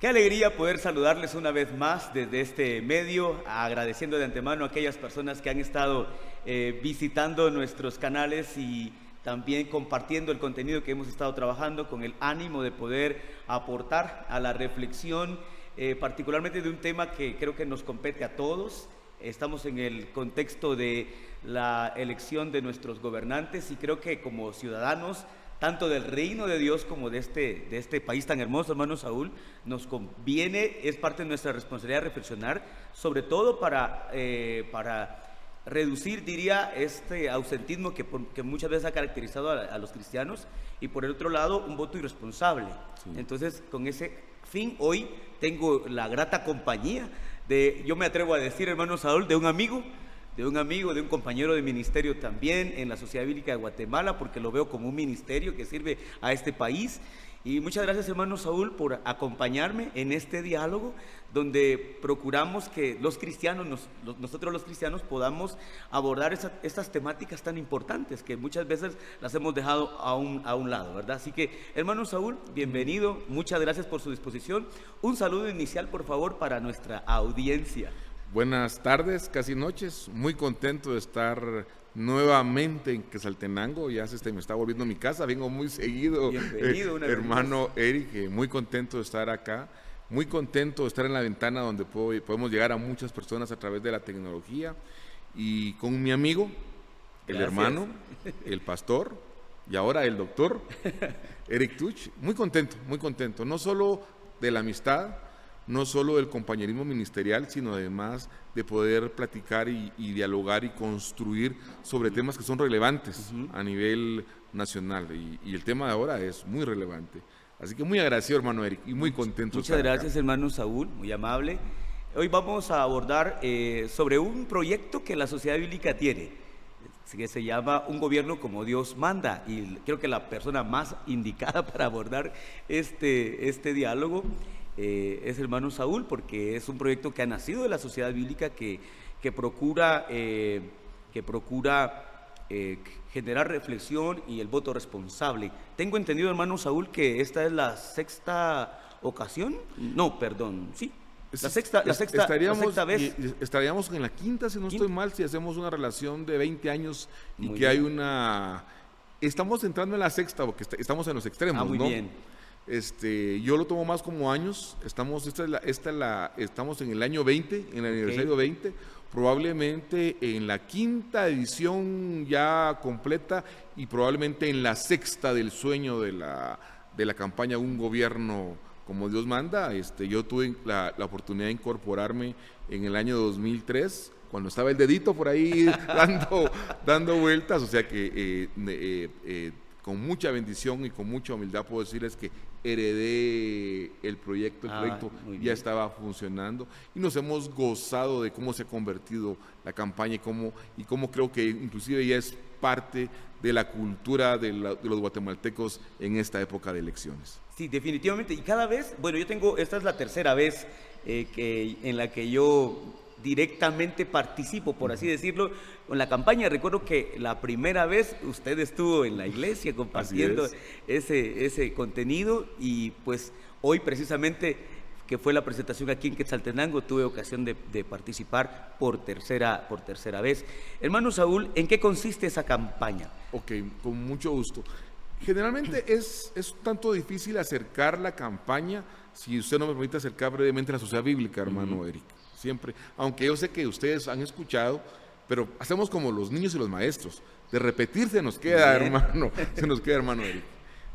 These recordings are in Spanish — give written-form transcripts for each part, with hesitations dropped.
Qué alegría poder saludarles una vez más desde este medio, agradeciendo de antemano a aquellas personas que han estado visitando nuestros canales y también compartiendo el contenido que hemos estado trabajando con el ánimo de poder aportar a la reflexión, particularmente de un tema que creo que nos compete a todos. Estamos en el contexto de la elección de nuestros gobernantes y creo que como ciudadanos tanto del reino de Dios como de este país tan hermoso, hermano Saúl, nos conviene, es parte de nuestra responsabilidad reflexionar, sobre todo para reducir, diría, este ausentismo que muchas veces ha caracterizado a los cristianos, y por el otro lado, un voto irresponsable. Sí. Entonces, con ese fin, hoy tengo la grata compañía yo me atrevo a decir, hermano Saúl, de un amigo, de un compañero de ministerio también en la Sociedad Bíblica de Guatemala, porque lo veo como un ministerio que sirve a este país. Y muchas gracias, hermano Saúl, por acompañarme en este diálogo donde procuramos que los cristianos, nosotros los cristianos, podamos abordar estas temáticas tan importantes que muchas veces las hemos dejado a un lado, ¿verdad? Así que, hermano Saúl, bienvenido, muchas gracias por su disposición. Un saludo inicial, por favor, para nuestra audiencia. Buenas tardes, casi noches, muy contento de estar nuevamente en Quetzaltenango, ya me está volviendo mi casa, vengo muy seguido. Bienvenido, hermano Eric, muy contento de estar acá, muy contento de estar en la ventana donde podemos llegar a muchas personas a través de la tecnología, y con mi amigo, el hermano, el pastor y ahora el doctor Eric Tuch, muy contento, no solo de la amistad, no solo del compañerismo ministerial, sino además de poder platicar y dialogar y construir sobre temas que son relevantes a nivel nacional. Y el tema de ahora es muy relevante. Así que muy agradecido, hermano Eric, y muy contento. Muchas gracias, acá, hermano Saúl, muy amable. Hoy vamos a abordar sobre un proyecto que la Sociedad Bíblica tiene, que se llama Un Gobierno como Dios Manda, y creo que la persona más indicada para abordar este diálogo es el hermano Saúl, porque es un proyecto que ha nacido de la Sociedad Bíblica que procura generar reflexión y el voto responsable. Tengo entendido, hermano Saúl, que esta es la sexta ocasión, no, perdón, sí, la sexta vez. Estaríamos en la quinta, si no estoy mal, si hacemos una relación de 20 años y muy que bien. hay una... Estamos entrando en la sexta, porque estamos en los extremos, muy ¿no? Bien. Yo lo tomo más como años, estamos en el año 20, en el aniversario 20, probablemente en la quinta edición ya completa y probablemente en la sexta del sueño de la campaña Un Gobierno como Dios Manda. Yo tuve la oportunidad de incorporarme en el año 2003, cuando estaba el dedito por ahí dando vueltas, o sea que con mucha bendición y con mucha humildad puedo decirles que heredé el proyecto ya estaba funcionando y nos hemos gozado de cómo se ha convertido la campaña y cómo creo que inclusive ya es parte de la cultura de los guatemaltecos en esta época de elecciones. Sí, definitivamente, y cada vez, bueno, esta es la tercera vez en la que yo directamente participo, por así decirlo, en la campaña. Recuerdo que la primera vez usted estuvo en la iglesia compartiendo ese contenido, y pues hoy precisamente que fue la presentación aquí en Quetzaltenango, tuve ocasión de participar por tercera vez. Hermano Saúl, ¿en qué consiste esa campaña? Ok, con mucho gusto. Generalmente es tanto difícil acercar la campaña, si usted no me permite acercar brevemente a la Sociedad Bíblica, hermano Eric. Siempre, aunque yo sé que ustedes han escuchado, pero hacemos como los niños y los maestros, de repetir se nos queda, hermano Eric.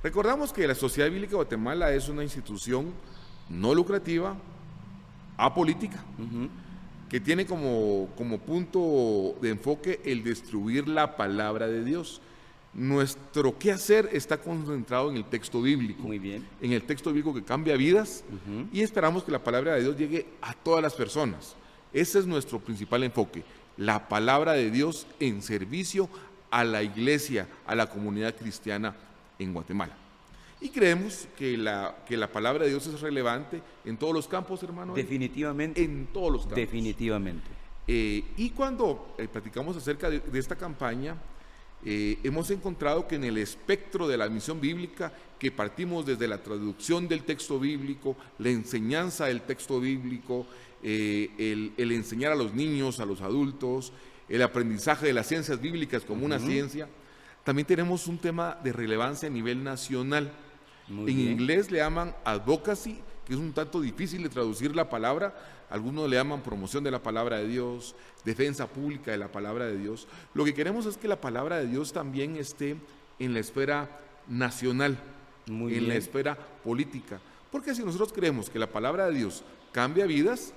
Recordamos que la Sociedad Bíblica de Guatemala es una institución no lucrativa, apolítica, que tiene como punto de enfoque el distribuir la palabra de Dios. Nuestro quehacer está concentrado en el texto bíblico. Muy bien. En el texto bíblico que cambia vidas, y esperamos que la palabra de Dios llegue a todas las personas. Ese es nuestro principal enfoque, la palabra de Dios en servicio a la iglesia, a la comunidad cristiana en Guatemala. Y creemos que la palabra de Dios es relevante en todos los campos, hermano. Definitivamente. En todos los campos. Definitivamente. Y cuando platicamos acerca de esta campaña, hemos encontrado que en el espectro de la misión bíblica, que partimos desde la traducción del texto bíblico, la enseñanza del texto bíblico, el enseñar a los niños, a los adultos, el aprendizaje de las ciencias bíblicas como una ciencia, también tenemos un tema de relevancia a nivel nacional. Muy en bien. inglés le llaman advocacy, que es un tanto difícil de traducir la palabra. Algunos le llaman promoción de la palabra de Dios, defensa pública de la palabra de Dios. Lo que queremos es que la palabra de Dios también esté en la esfera nacional, Muy en la bien. esfera política. Porque si nosotros creemos que la palabra de Dios cambia vidas,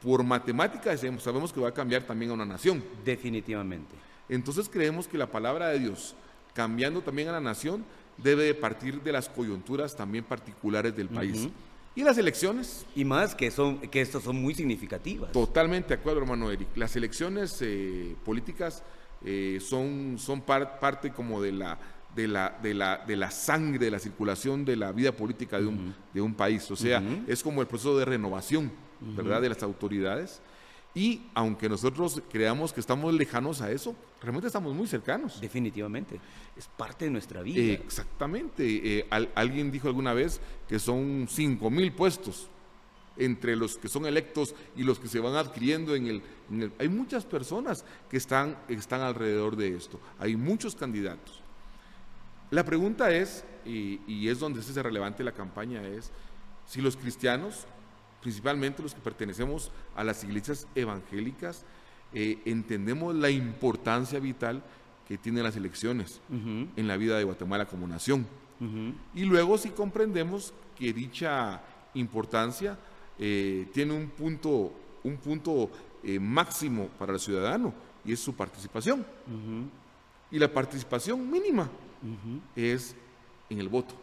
por matemática sabemos que va a cambiar también a una nación. Definitivamente. Entonces creemos que la palabra de Dios, cambiando también a la nación, debe de partir de las coyunturas también particulares del país. Y las elecciones, Y más que estas son muy significativas. totalmente de acuerdo, hermano Eric. Las elecciones políticas son parte como de la sangre, de la circulación de la vida política de un país. O sea, es como el proceso de renovación, ¿verdad?, de las autoridades. Y aunque nosotros creamos que estamos lejanos a eso, realmente estamos muy cercanos. Definitivamente. Es parte de nuestra vida. Exactamente. Alguien dijo alguna vez que son 5,000 puestos entre los que son electos y los que se van adquiriendo hay muchas personas que están alrededor de esto. Hay muchos candidatos. La pregunta es, y es donde se hace relevante la campaña, es si los cristianos, principalmente los que pertenecemos a las iglesias evangélicas, entendemos la importancia vital que tienen las elecciones en la vida de Guatemala como nación. Y luego si comprendemos que dicha importancia tiene un punto máximo para el ciudadano, y es su participación. Y la participación mínima es en el voto.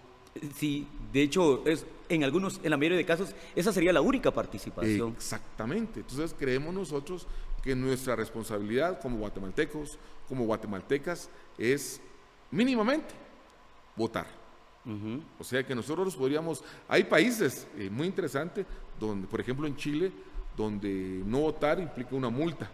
Sí, de hecho, en la mayoría de casos, esa sería la única participación. Exactamente. Entonces creemos nosotros que nuestra responsabilidad como guatemaltecos, como guatemaltecas, es mínimamente votar. O sea que nosotros podríamos, hay países muy interesantes, donde, por ejemplo en Chile, donde no votar implica una multa.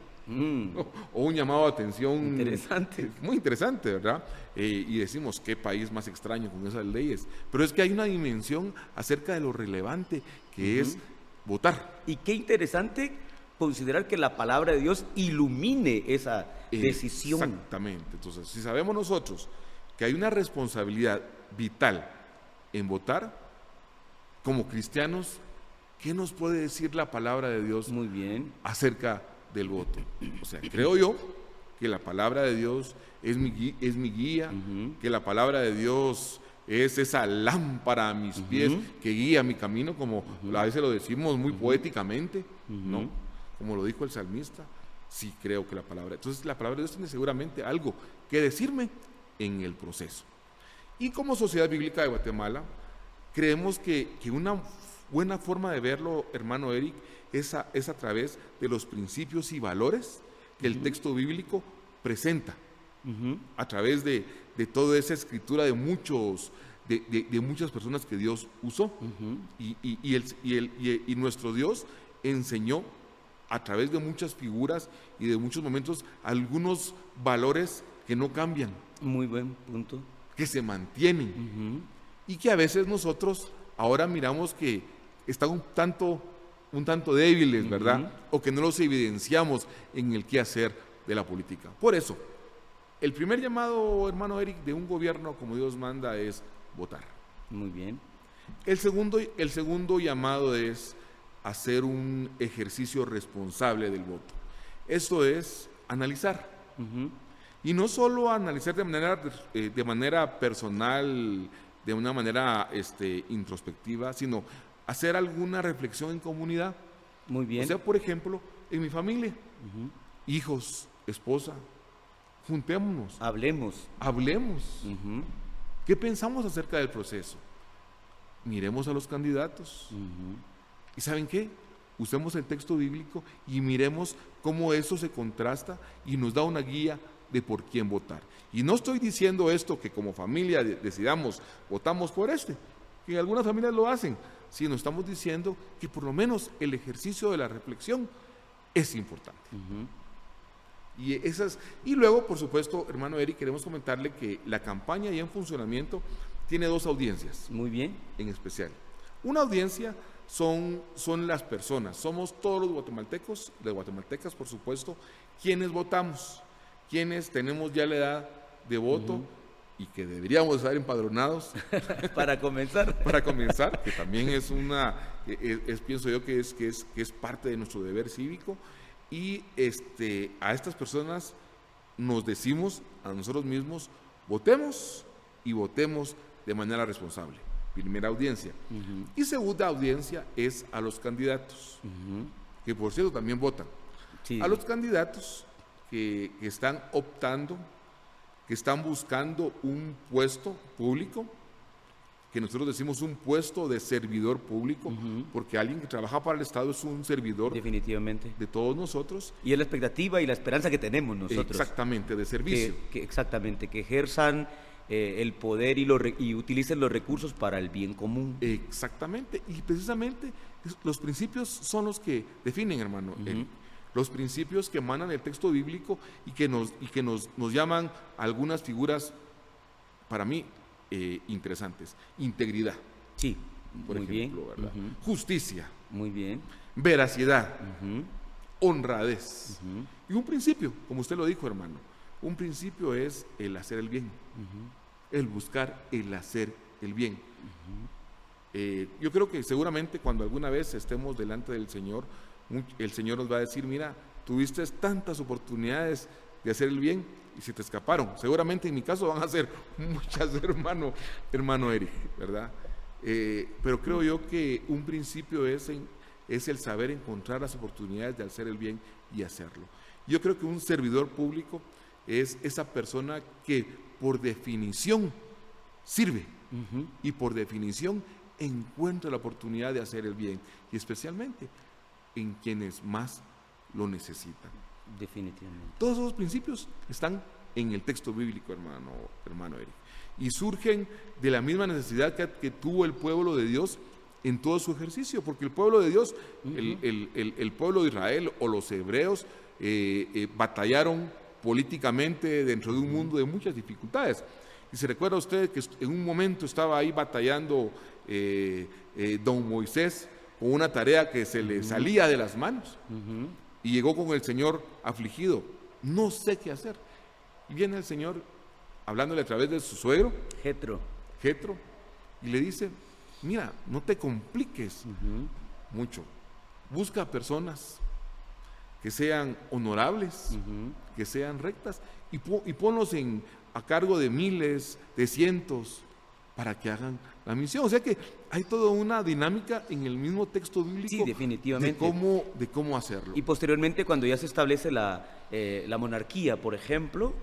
O un llamado de atención Interesante. muy interesante, ¿verdad? Y decimos, qué país más extraño con esas leyes, pero es que hay una dimensión acerca de lo relevante que es votar. Y qué interesante considerar que la palabra de Dios ilumine esa decisión. Exactamente. Entonces, si sabemos nosotros que hay una responsabilidad vital en votar, como cristianos, ¿qué nos puede decir la palabra de Dios Muy bien. acerca del voto? O sea, creo yo que la palabra de Dios es mi guía, que la palabra de Dios es esa lámpara a mis pies que guía mi camino, como a veces lo decimos muy poéticamente, ¿no? Como lo dijo el salmista. Sí creo que la palabra, entonces la palabra de Dios tiene seguramente algo que decirme en el proceso. Y como Sociedad Bíblica de Guatemala, creemos que una buena forma de verlo, hermano Eric, es a través de los principios y valores que el texto bíblico presenta, a través de toda esa escritura de muchas personas que Dios usó. Y nuestro Dios enseñó a través de muchas figuras y de muchos momentos algunos valores que no cambian, Muy buen punto. que se mantienen, y que a veces nosotros ahora miramos que están un tanto débiles, ¿verdad? O que no los evidenciamos en el quehacer de la política. Por eso, el primer llamado, hermano Eric, de un gobierno como Dios manda es votar. Muy bien. El segundo llamado es hacer un ejercicio responsable del voto. Esto es analizar. Y no solo analizar de manera personal, de una manera introspectiva, sino hacer alguna reflexión en comunidad. Muy bien. O sea, por ejemplo, en mi familia, hijos, esposa, juntémonos, Hablemos. hablemos. ¿Qué pensamos acerca del proceso? Miremos a los candidatos. ¿Y saben qué? Usemos el texto bíblico y miremos cómo eso se contrasta y nos da una guía de por quién votar. Y no estoy diciendo esto que como familia decidamos, votamos por que algunas familias lo hacen, sino estamos diciendo que por lo menos el ejercicio de la reflexión es importante. Y luego, por supuesto, hermano Eric, queremos comentarle que la campaña ya en funcionamiento tiene 2 audiencias. Muy bien. En especial. Una audiencia son las personas, somos todos los guatemaltecos, las guatemaltecas, por supuesto, quienes votamos, quienes tenemos ya la edad de voto y que deberíamos estar empadronados. Para comenzar. Para comenzar, que también es pienso yo que es parte de nuestro deber cívico. Y a estas personas nos decimos a nosotros mismos, votemos y votemos de manera responsable. Primera audiencia. Y segunda audiencia es a los candidatos, que por cierto también votan. Sí. A los candidatos que están optando, que están buscando un puesto público, que nosotros decimos un puesto de servidor público, porque alguien que trabaja para el Estado es un servidor definitivamente de todos nosotros. Y es la expectativa y la esperanza que tenemos nosotros. Exactamente, de servicio. Exactamente, que ejerzan el poder y utilicen los recursos para el bien común. Exactamente, y precisamente los principios son los que definen, hermano. Los principios que emanan del texto bíblico y que nos llaman algunas figuras, para mí, interesantes. Integridad. Sí, por muy ejemplo, bien. ¿verdad? Justicia. Muy bien. Veracidad. Honradez. Y un principio, como usted lo dijo, hermano, un principio es el hacer el bien. El buscar el hacer el bien. Yo creo que seguramente cuando alguna vez estemos delante del Señor, el Señor nos va a decir, mira, tuviste tantas oportunidades de hacer el bien y se te escaparon. Seguramente en mi caso van a ser muchas, hermano Eric, ¿verdad? Pero creo yo que un principio es el saber encontrar las oportunidades de hacer el bien y hacerlo. Yo creo que un servidor público es esa persona que por definición sirve y por definición encuentra la oportunidad de hacer el bien, y especialmente en quienes más lo necesitan. Definitivamente. Todos esos principios están en el texto bíblico, hermano Eric, y surgen de la misma necesidad que tuvo el pueblo de Dios en todo su ejercicio, porque el pueblo de Dios, el pueblo de Israel o los hebreos batallaron políticamente dentro de un mundo de muchas dificultades. Y se recuerda usted que en un momento estaba ahí batallando don Moisés con una tarea que se le salía de las manos, y llegó con el Señor afligido, no sé qué hacer. Y viene el Señor hablándole a través de su suegro, Jetro, y le dice, mira, no te compliques mucho, busca personas que sean honorables, que sean rectas, y ponlos a cargo de miles, de cientos, para que hagan la misión. O sea que hay toda una dinámica en el mismo texto bíblico, sí, definitivamente, de cómo hacerlo. Y posteriormente, cuando ya se establece la monarquía, por ejemplo,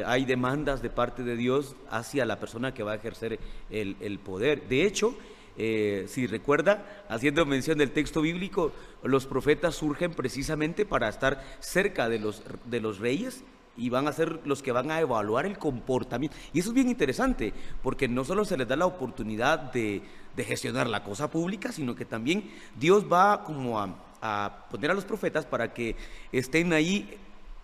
hay demandas de parte de Dios hacia la persona que va a ejercer el poder. De hecho, si recuerda, haciendo mención del texto bíblico, los profetas surgen precisamente para estar cerca de los reyes, y van a ser los que van a evaluar el comportamiento. Y eso es bien interesante, porque no solo se les da la oportunidad de gestionar la cosa pública, sino que también Dios va como a poner a los profetas para que estén ahí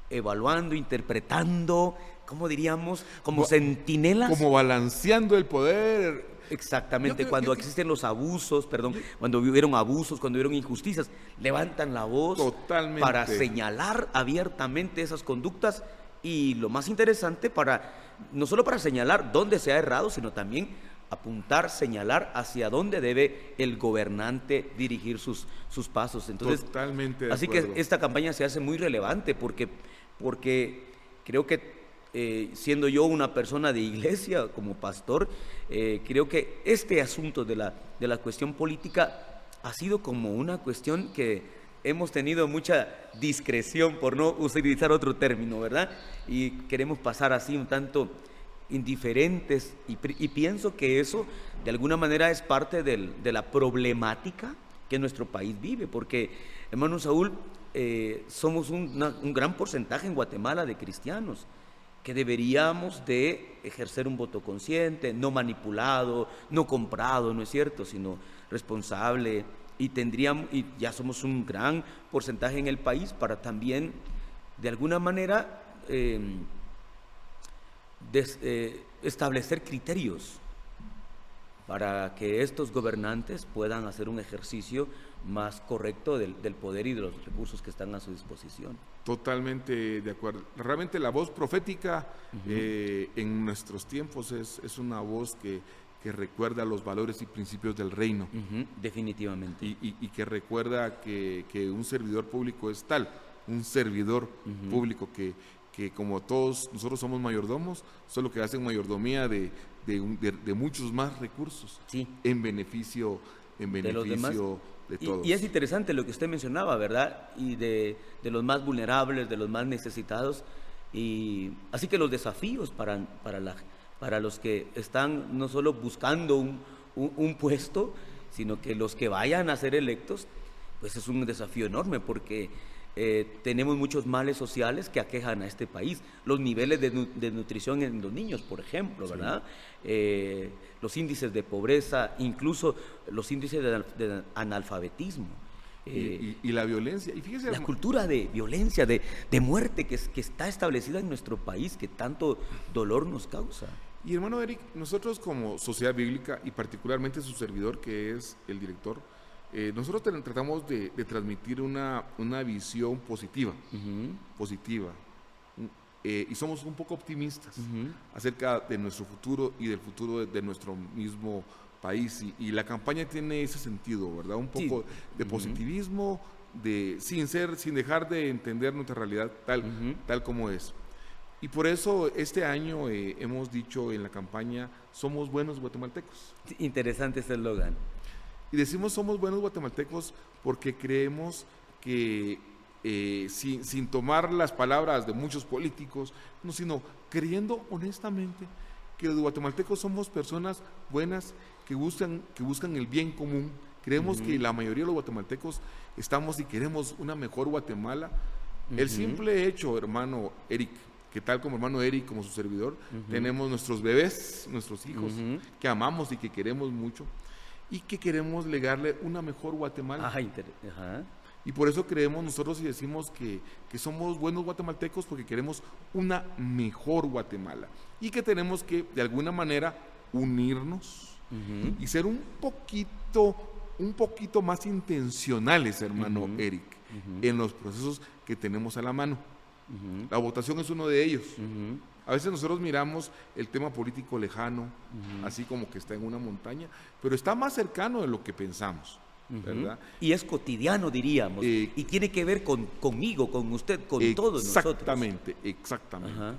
evaluando, interpretando, ¿cómo diríamos? Como centinelas. Como balanceando el poder. Exactamente, cuando existen los abusos, cuando hubieron abusos, cuando hubieron injusticias, levantan la voz totalmente para señalar abiertamente esas conductas, y lo más interesante, no solo para señalar dónde se ha errado, sino también apuntar, señalar hacia dónde debe el gobernante dirigir sus pasos. Entonces, totalmente de así acuerdo. Que esta campaña se hace muy relevante porque creo que siendo yo una persona de iglesia, como pastor, creo que este asunto de la cuestión política ha sido como una cuestión que hemos tenido mucha discreción, por no utilizar otro término, ¿verdad? Y queremos pasar así un tanto indiferentes, y pienso que eso de alguna manera es parte de la problemática que nuestro país vive, porque, hermano Saúl, somos un gran porcentaje en Guatemala de cristianos que deberíamos de ejercer un voto consciente, no manipulado, no comprado, ¿no es cierto?, sino responsable, y ya somos un gran porcentaje en el país para también de alguna manera establecer criterios para que estos gobernantes puedan hacer un ejercicio más correcto del poder y de los recursos que están a su disposición. Totalmente de acuerdo. Realmente la voz profética en nuestros tiempos es una voz que recuerda los valores y principios del reino. Definitivamente. Y que recuerda que un servidor público es tal, un servidor público que como todos nosotros somos mayordomos, solo que hacen mayordomía de muchos más recursos, sí, en beneficio de los demás. De todos. Y es interesante lo que usted mencionaba, ¿verdad? Y de los más vulnerables, de los más necesitados. Y así que los desafíos para los que están no solo buscando un puesto, sino que los que vayan a ser electos, pues es un desafío enorme porque tenemos muchos males sociales que aquejan a este país. Los niveles de nutrición en los niños, por ejemplo, ¿verdad? Sí. Los índices de pobreza, incluso los índices de analfabetismo. Y la violencia. Y fíjese, la cultura de violencia, de muerte que está establecida en nuestro país, que tanto dolor nos causa. Y hermano Eric, nosotros como Sociedad Bíblica, y particularmente su servidor, que es el director, nosotros tratamos de transmitir una visión positiva, y somos un poco optimistas acerca de nuestro futuro y del futuro de nuestro mismo país, y la campaña tiene ese sentido, ¿verdad? Un poco de positivismo, sin dejar de entender nuestra realidad tal como es. Y por eso este año hemos dicho en la campaña, somos buenos guatemaltecos. Interesante ese eslogan. Y decimos somos buenos guatemaltecos porque creemos que sin tomar las palabras de muchos políticos, no, sino creyendo honestamente que los guatemaltecos somos personas buenas que buscan el bien común. Creemos que la mayoría de los guatemaltecos estamos y queremos una mejor Guatemala. El simple hecho, hermano Eric, que tal como hermano Eric, como su servidor, tenemos nuestros bebés, nuestros hijos, que amamos y que queremos mucho, y que queremos legarle una mejor Guatemala. Y por eso creemos nosotros y decimos que somos buenos guatemaltecos porque queremos una mejor Guatemala y que tenemos que de alguna manera unirnos y ser un poquito más intencionales, hermano Eric, en los procesos que tenemos a la mano. La votación es uno de ellos. A veces nosotros miramos el tema político lejano, así como que está en una montaña, pero está más cercano de lo que pensamos, ¿verdad? Y es cotidiano, diríamos, y tiene que ver conmigo, con usted, con todos nosotros. Exactamente.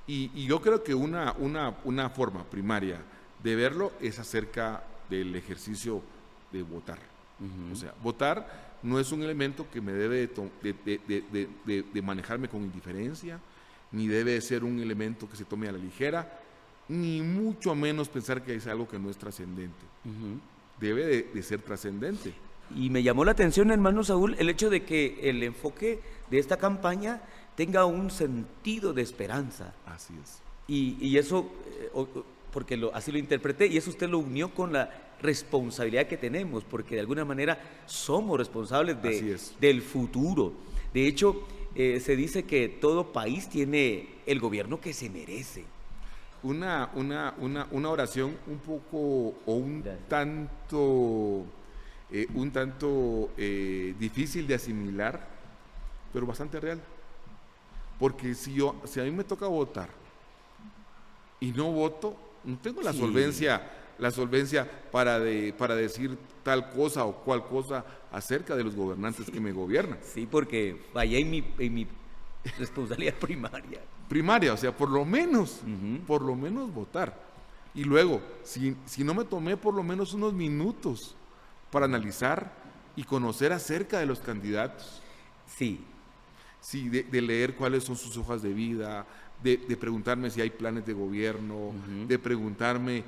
Y yo creo que una forma primaria de verlo es acerca del ejercicio de votar. O sea, votar no es un elemento que me debe de manejarme con indiferencia, ni debe ser un elemento que se tome a la ligera, ni mucho menos pensar que es algo que no es trascendente. Debe de ser trascendente. Y me llamó la atención, hermano Saúl, el hecho de que el enfoque de esta campaña tenga un sentido de esperanza. Así es. Y eso, porque así lo interpreté, y eso usted lo unió con la responsabilidad que tenemos, porque de alguna manera somos responsables del futuro. De hecho, se dice que todo país tiene el gobierno que se merece. Una oración un poco o un tanto difícil de asimilar, pero bastante real. Porque si a mí me toca votar y no voto, no tengo la solvencia para decir tal cosa o cual cosa acerca de los gobernantes que me gobiernan. Sí, porque fallé en mi responsabilidad primaria, o sea, por lo menos votar. Y luego, si no me tomé por lo menos unos minutos para analizar y conocer acerca de los candidatos. Sí, de leer cuáles son sus hojas de vida, de preguntarme si hay planes de gobierno, de preguntarme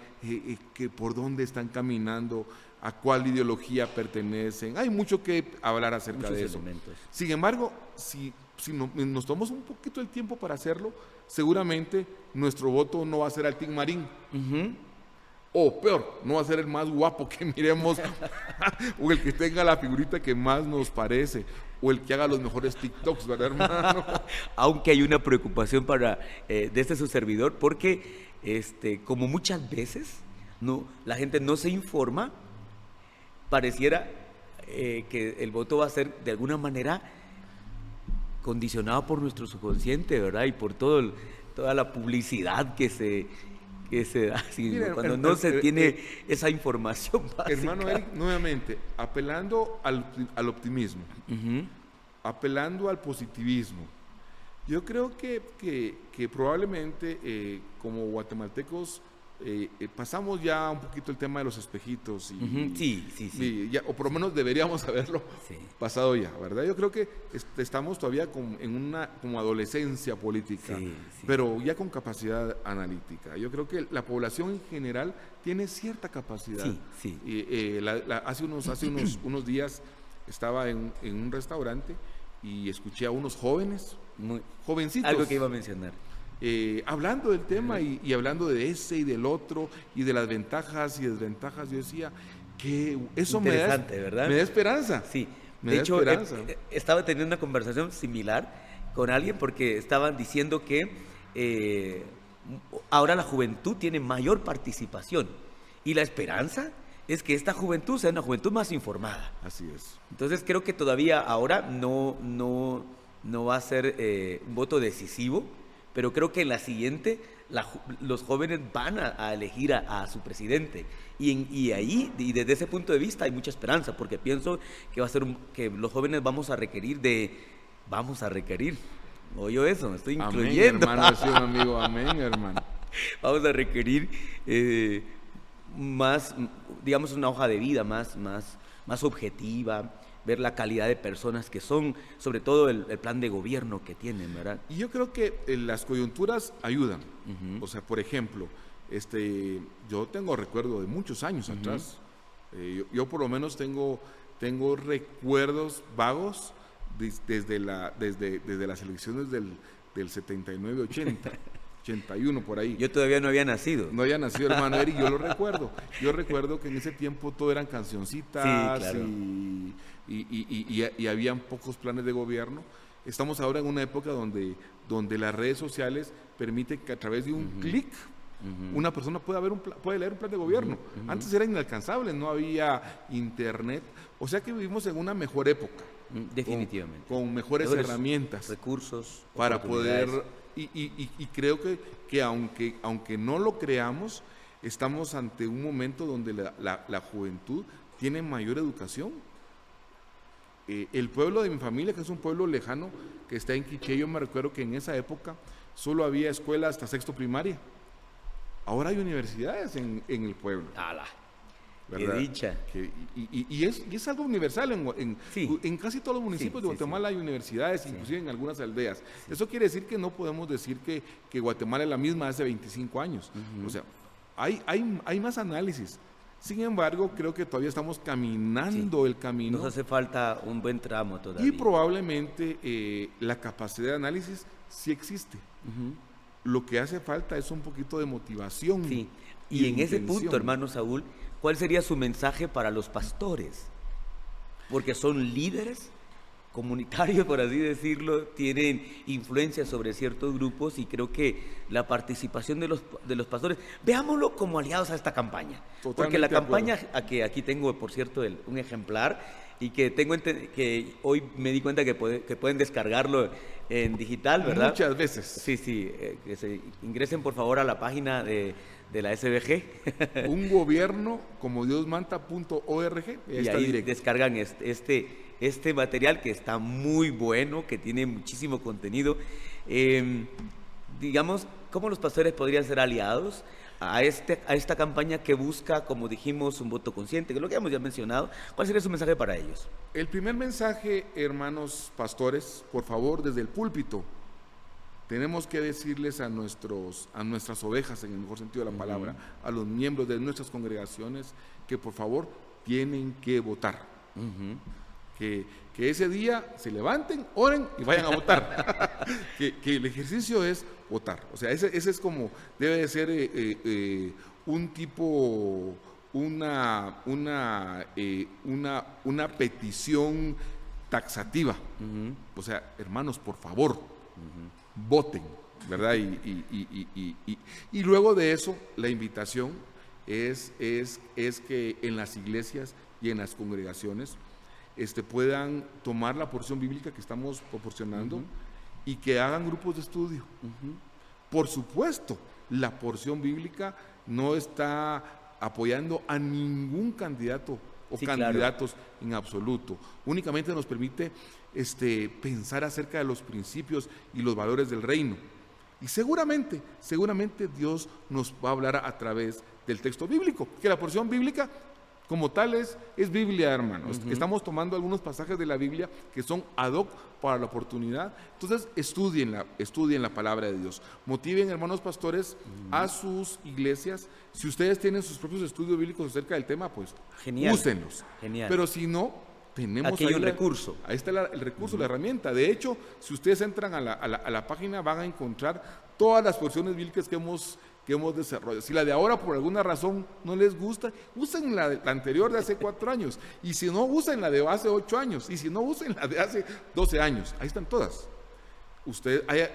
que por dónde están caminando, a cuál ideología pertenecen. Hay mucho que hablar acerca de eso. Sin embargo, si nos tomamos un poquito el tiempo para hacerlo, seguramente nuestro voto no va a ser al Tin Marín. O peor, no va a ser el más guapo que miremos, o el que tenga la figurita que más nos parece, o el que haga los mejores TikToks, ¿verdad, hermano? Aunque hay una preocupación de su servidor, porque como muchas veces la gente no se informa, pareciera que el voto va a ser de alguna manera condicionado por nuestro subconsciente, ¿verdad? Y por toda la publicidad que se da, cuando no se tiene esa información básica. Hermano Eric, nuevamente, apelando al optimismo, apelando al positivismo. Yo creo que probablemente como guatemaltecos pasamos ya un poquito el tema de los espejitos. Sí. Ya, o por lo menos deberíamos haberlo pasado ya, ¿verdad? Yo creo que estamos todavía en una como adolescencia política, pero ya con capacidad analítica. Yo creo que la población en general tiene cierta capacidad. Hace unos días estaba en un restaurante y escuché a unos jóvenes, muy jovencitos. Algo que iba a mencionar. Hablando del tema y hablando de ese y del otro y de las ventajas y desventajas, yo decía que eso me da esperanza. Sí, de hecho estaba teniendo una conversación similar con alguien porque estaban diciendo que ahora la juventud tiene mayor participación y la esperanza es que esta juventud sea una juventud más informada. Así es. Entonces creo que todavía ahora no va a ser un voto decisivo, pero creo que en la siguiente los jóvenes van a elegir a su presidente y desde ese punto de vista hay mucha esperanza, porque pienso que va a ser que los jóvenes vamos a requerir, oye eso, me estoy incluyendo. Amén, hermano, sí, un amigo, amén, hermano. Vamos a requerir más, digamos, una hoja de vida más objetiva, ver la calidad de personas que son, sobre todo el plan de gobierno que tienen, ¿verdad? Y yo creo que las coyunturas ayudan. O sea, por ejemplo, yo tengo recuerdo de muchos años atrás. Yo por lo menos tengo recuerdos vagos desde las elecciones del 79-80. 81 por ahí. Yo todavía no había nacido. No había nacido, hermano Eric, yo lo recuerdo. Yo recuerdo que en ese tiempo todo eran cancioncitas, claro. y habían pocos planes de gobierno. Estamos ahora en una época donde las redes sociales permiten que a través de un clic una persona puede leer un plan de gobierno. Antes era inalcanzable, no había internet. O sea que vivimos en una mejor época. Definitivamente. Con mejores herramientas. Recursos. Para poder... Y creo que aunque no lo creamos, estamos ante un momento donde la juventud tiene mayor educación. El pueblo de mi familia, que es un pueblo lejano, que está en Quiché, yo me recuerdo que en esa época solo había escuela hasta sexto primaria. Ahora hay universidades en el pueblo. ¡Hala! ¿Verdad? ¡Qué dicha! Y es algo universal. En casi todos los municipios de Guatemala hay universidades, inclusive en algunas aldeas. Eso quiere decir que no podemos decir que Guatemala es la misma hace 25 años. O sea, hay más análisis. Sin embargo, creo que todavía estamos caminando el camino. Nos hace falta un buen tramo todavía. Y probablemente la capacidad de análisis sí existe. Lo que hace falta es un poquito de motivación. Sí. Y en ese punto, hermano Saúl, ¿cuál sería su mensaje para los pastores? Porque son líderes comunitarios, por así decirlo, tienen influencia sobre ciertos grupos y creo que la participación de los pastores, veámoslo como aliados a esta campaña. Totalmente. Porque la campaña, que aquí tengo, por cierto, un ejemplar y que hoy me di cuenta que pueden descargarlo en digital, ¿verdad? Muchas veces. Sí, que se ingresen por favor a la página de la SBG. Un gobierno como diosmanta.org. Y ahí descargan este material que está muy bueno, que tiene muchísimo contenido. Digamos, ¿cómo los pastores podrían ser aliados a esta campaña que busca, como dijimos, un voto consciente, que es lo que hemos ya mencionado? ¿Cuál sería su mensaje para ellos? El primer mensaje, hermanos pastores, por favor, desde el púlpito, tenemos que decirles a nuestras ovejas, en el mejor sentido de la palabra, a los miembros de nuestras congregaciones, que por favor tienen que votar. Que ese día se levanten, oren y vayan a votar. que el ejercicio es votar. O sea, ese es como, debe de ser una petición taxativa. O sea, hermanos, por favor, voten, ¿verdad? Y luego de eso, la invitación es que en las iglesias y en las congregaciones puedan tomar la porción bíblica que estamos proporcionando y que hagan grupos de estudio. Por supuesto, la porción bíblica no está apoyando a ningún candidato o candidatos, claro, en absoluto. Únicamente nos permite pensar acerca de los principios y los valores del reino. Y seguramente Dios nos va a hablar a través del texto bíblico, que la porción bíblica como tal es Biblia, hermanos. Estamos tomando algunos pasajes de la Biblia que son ad hoc para la oportunidad. Entonces, estudien la palabra de Dios. Motiven, hermanos pastores, a sus iglesias. Si ustedes tienen sus propios estudios bíblicos acerca del tema, pues úsenlos. Genial. Pero si no, tenemos aquí hay un recurso. Ahí está el recurso, la herramienta. De hecho, si ustedes entran a la página, van a encontrar todas las porciones bíblicas que hemos desarrollado. Si la de ahora por alguna razón no les gusta, usen la anterior de hace 4 años. Y si no, usen la de hace 8 años. Y si no, usen la de hace 12 años. Ahí están todas. Hay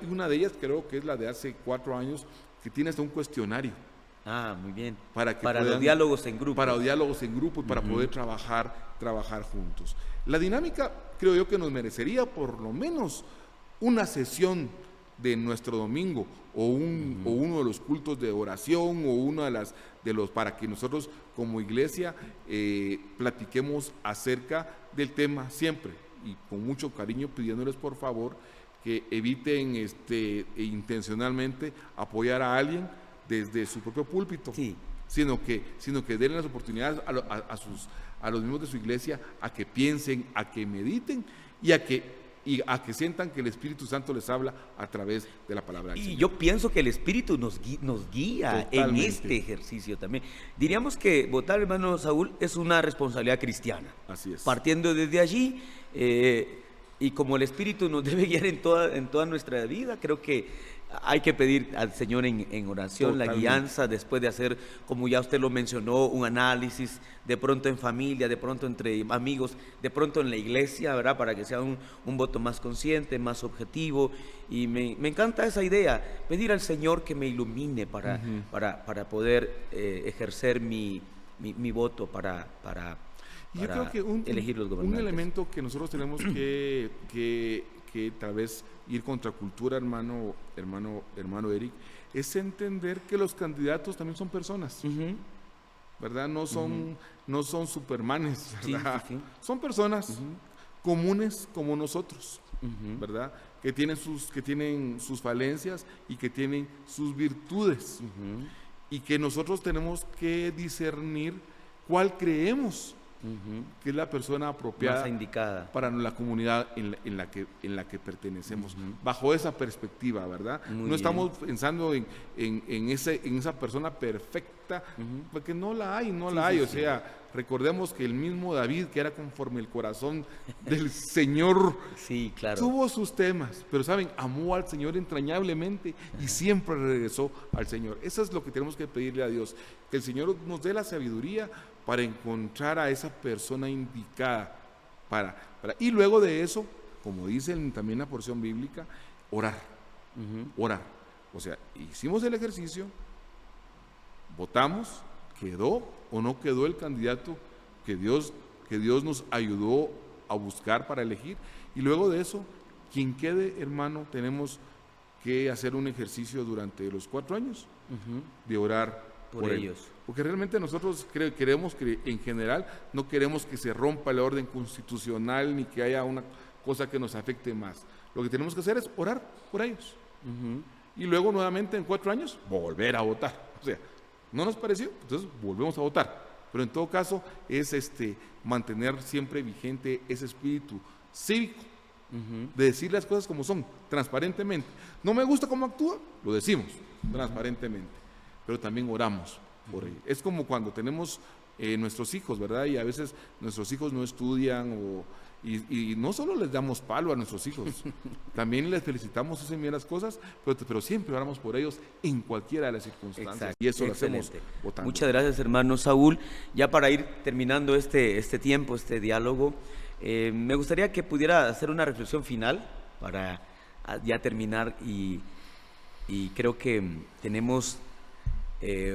una de ellas, creo que es la de hace 4 años, que tiene hasta un cuestionario. Ah, muy bien. Para los diálogos en grupo. Para diálogos en grupo y para poder trabajar juntos. La dinámica, creo yo, que nos merecería por lo menos una sesión de nuestro domingo o uno de los cultos de oración o uno para que nosotros como iglesia platiquemos acerca del tema siempre y con mucho cariño, pidiéndoles por favor que eviten intencionalmente apoyar a alguien desde su propio púlpito, sino que den las oportunidades a los miembros de su iglesia a que piensen, a que mediten y a que sientan que el Espíritu Santo les habla a través de la palabra del Señor. Y yo pienso que el Espíritu nos guía totalmente en este ejercicio también. Diríamos que votar, hermano Saúl, es una responsabilidad cristiana. Así es. Partiendo desde allí, y como el Espíritu nos debe guiar en toda nuestra vida, creo que hay que pedir al Señor en oración totalmente la guianza después de hacer, como ya usted lo mencionó, un análisis, de pronto en familia, de pronto entre amigos, de pronto en la iglesia, ¿verdad? Para que sea un voto más consciente, más objetivo. Y me encanta esa idea, pedir al Señor que me ilumine para poder ejercer mi voto para yo creo que elegir los gobernantes. Un elemento que nosotros tenemos que tal vez ir contra cultura, hermano Eric, es entender que los candidatos también son personas, ¿verdad? No son supermanes, ¿verdad? Sí. Son personas comunes como nosotros, ¿verdad? Que tienen sus falencias y que tienen sus virtudes, y que nosotros tenemos que discernir cuál creemos que es la persona apropiada, más indicada para la comunidad en la que pertenecemos, bajo esa perspectiva, ¿verdad? Muy no estamos bien pensando en esa persona perfecta, porque no la hay, o sea, recordemos que el mismo David, que era conforme el corazón del Señor, claro, tuvo sus temas, pero saben, amó al Señor entrañablemente y siempre regresó al Señor. Eso es lo que tenemos que pedirle a Dios, que el Señor nos dé la sabiduría para encontrar a esa persona indicada y luego de eso, como dice también la porción bíblica, orar. O sea, hicimos el ejercicio, votamos, quedó o no quedó el candidato que Dios nos ayudó a buscar para elegir, y luego de eso, quien quede, hermano, tenemos que hacer un ejercicio durante los 4 años de orar por ellos. Porque realmente nosotros queremos que, en general, no queremos que se rompa el orden constitucional ni que haya una cosa que nos afecte más. Lo que tenemos que hacer es orar por ellos. Y luego, nuevamente, en 4 años, volver a votar. O sea, ¿no nos pareció? Entonces, volvemos a votar. Pero en todo caso, es mantener siempre vigente ese espíritu cívico, de decir las cosas como son, transparentemente. No me gusta cómo actúa, lo decimos transparentemente, pero también oramos por ello. Es como cuando tenemos nuestros hijos, ¿verdad? Y a veces nuestros hijos no estudian y no solo les damos palo a nuestros hijos, también les felicitamos, hacen bien las cosas, pero siempre oramos por ellos en cualquiera de las circunstancias. Exacto, y eso excelente. lo hacemos votando. Muchas gracias, hermano Saúl. Ya para ir terminando este tiempo, este diálogo, me gustaría que pudiera hacer una reflexión final para ya terminar y creo que tenemos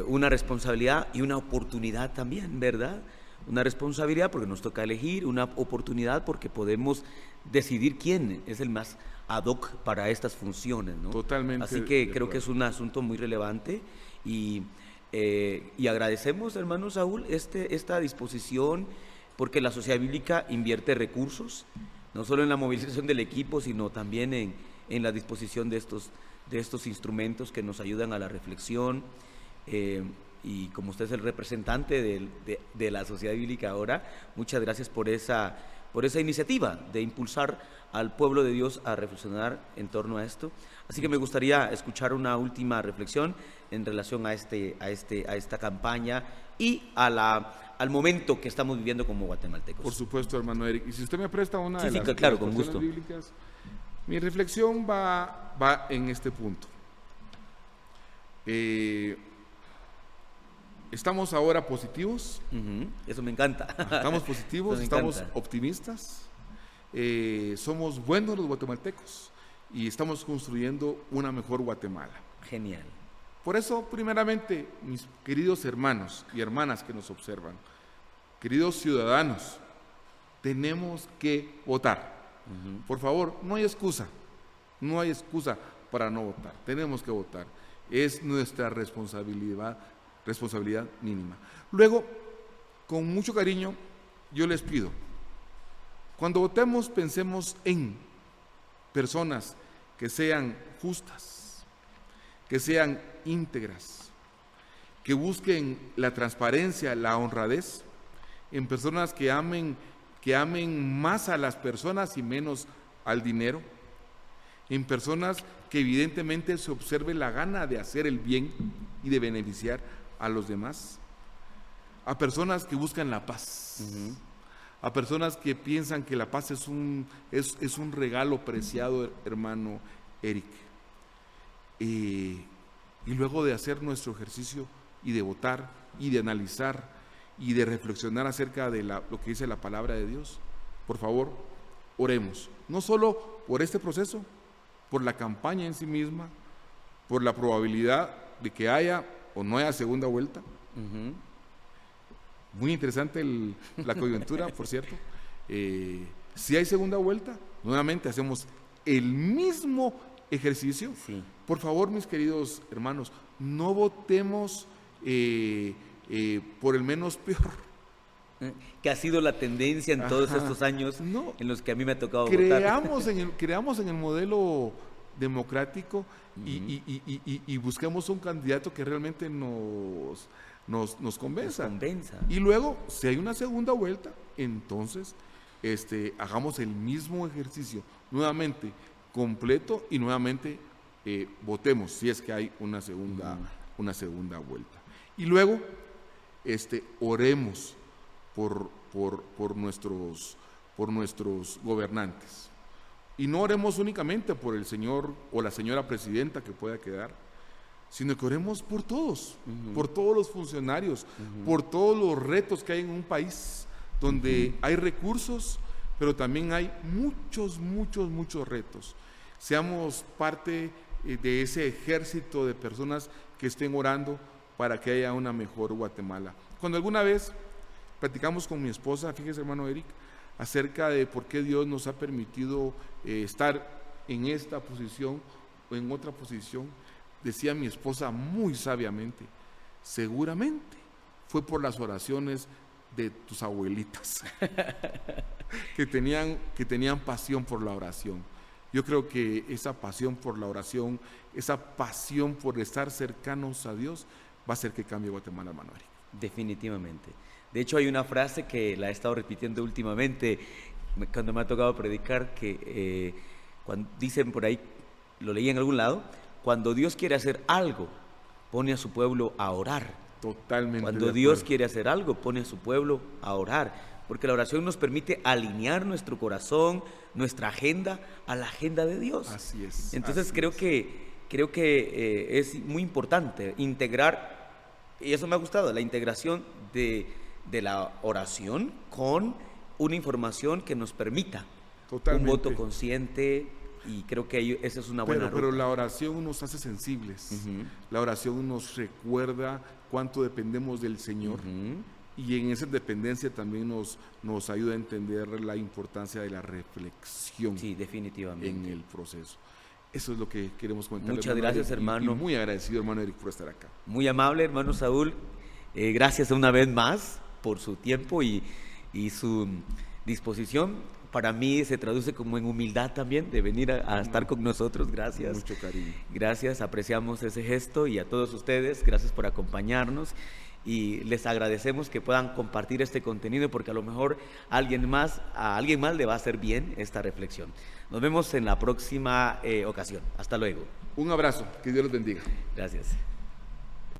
una responsabilidad y una oportunidad también, ¿verdad? Una responsabilidad porque nos toca elegir, una oportunidad porque podemos decidir quién es el más ad hoc para estas funciones, ¿no? Totalmente. Así que creo que es un asunto muy relevante y agradecemos, hermano Saúl, esta disposición porque la Sociedad Bíblica invierte recursos, no solo en la movilización del equipo, sino también en la disposición de estos instrumentos que nos ayudan a la reflexión. Y como usted es el representante de la Sociedad Bíblica ahora, muchas gracias por esa iniciativa de impulsar al pueblo de Dios a reflexionar en torno a esto. Así que me gustaría escuchar una última reflexión en relación a esta campaña y al momento que estamos viviendo como guatemaltecos. Por supuesto, hermano Eric. Y si usted me presta una de las claro, con gusto. bíblicas, mi reflexión va en este punto. Estamos ahora positivos. Eso me encanta. Estamos positivos, estamos optimistas. Somos buenos los guatemaltecos y estamos construyendo una mejor Guatemala. Genial. Por eso, primeramente, mis queridos hermanos y hermanas que nos observan, queridos ciudadanos, tenemos que votar. Por favor, no hay excusa para no votar. Tenemos que votar. Es nuestra responsabilidad mínima. Luego, con mucho cariño, yo les pido, cuando votemos pensemos en personas que sean justas, que sean íntegras, que busquen la transparencia, la honradez, en personas que amen más a las personas y menos al dinero, en personas que evidentemente se observe la gana de hacer el bien y de beneficiar a los demás, a personas que buscan la paz, a personas que piensan que la paz es un regalo preciado, hermano Eric. Y luego de hacer nuestro ejercicio y de votar y de analizar y de reflexionar acerca de lo que dice la palabra de Dios, por favor, oremos, no solo por este proceso, por la campaña en sí misma, por la probabilidad de que haya o no haya segunda vuelta. Muy interesante la coyuntura, por cierto. Si hay segunda vuelta, nuevamente hacemos el mismo ejercicio. Sí. Por favor, mis queridos hermanos, no votemos por el menos peor. Que ha sido la tendencia en todos estos años en los que a mí me ha tocado creamos votar. Creamos en el modelo democrático y busquemos un candidato que realmente nos convenza. Y luego, si hay una segunda vuelta, entonces hagamos el mismo ejercicio nuevamente completo y nuevamente votemos si es que hay una segunda vuelta. Y luego oremos por nuestros gobernantes. Y no oremos únicamente por el señor o la señora presidenta que pueda quedar, sino que oremos por todos, por todos los funcionarios, por todos los retos que hay en un país donde hay recursos, pero también hay muchos retos. Seamos parte de ese ejército de personas que estén orando para que haya una mejor Guatemala. Cuando alguna vez platicamos con mi esposa, fíjese, hermano Eric, acerca de por qué Dios nos ha permitido estar en esta posición o en otra posición, decía mi esposa muy sabiamente, seguramente fue por las oraciones de tus abuelitas que tenían pasión por la oración. Yo creo que esa pasión por la oración, esa pasión por estar cercanos a Dios va a hacer que cambie Guatemala, hermano Eric. Definitivamente. De hecho, hay una frase que la he estado repitiendo últimamente cuando me ha tocado predicar, que cuando dicen por ahí, lo leí en algún lado, cuando Dios quiere hacer algo, pone a su pueblo a orar Totalmente. Cuando Dios quiere hacer algo, pone a su pueblo a orar, porque la oración nos permite alinear nuestro corazón, nuestra agenda, a la agenda de Dios. Así es. Entonces así creo que es muy importante integrar, y eso me ha gustado, la integración de la oración con una información que nos permita Totalmente. un voto consciente, y creo que esa es una buena ruta. Pero la oración nos hace sensibles. La oración nos recuerda cuánto dependemos del Señor. Y en esa dependencia también nos ayuda a entender la importancia de la reflexión. Sí, definitivamente. En el proceso. Eso es lo que queremos comentar. Muchas gracias, hermano. Y muy agradecido, hermano Eric, por estar acá. Muy amable, hermano Saúl. Gracias una vez más por su tiempo y su disposición. Para mí se traduce como en humildad también de venir a estar con nosotros. Gracias. Mucho cariño. Gracias, apreciamos ese gesto, y a todos ustedes, gracias por acompañarnos, y les agradecemos que puedan compartir este contenido, porque a lo mejor a alguien más le va a hacer bien esta reflexión. Nos vemos en la próxima ocasión. Hasta luego. Un abrazo, que Dios los bendiga. Gracias.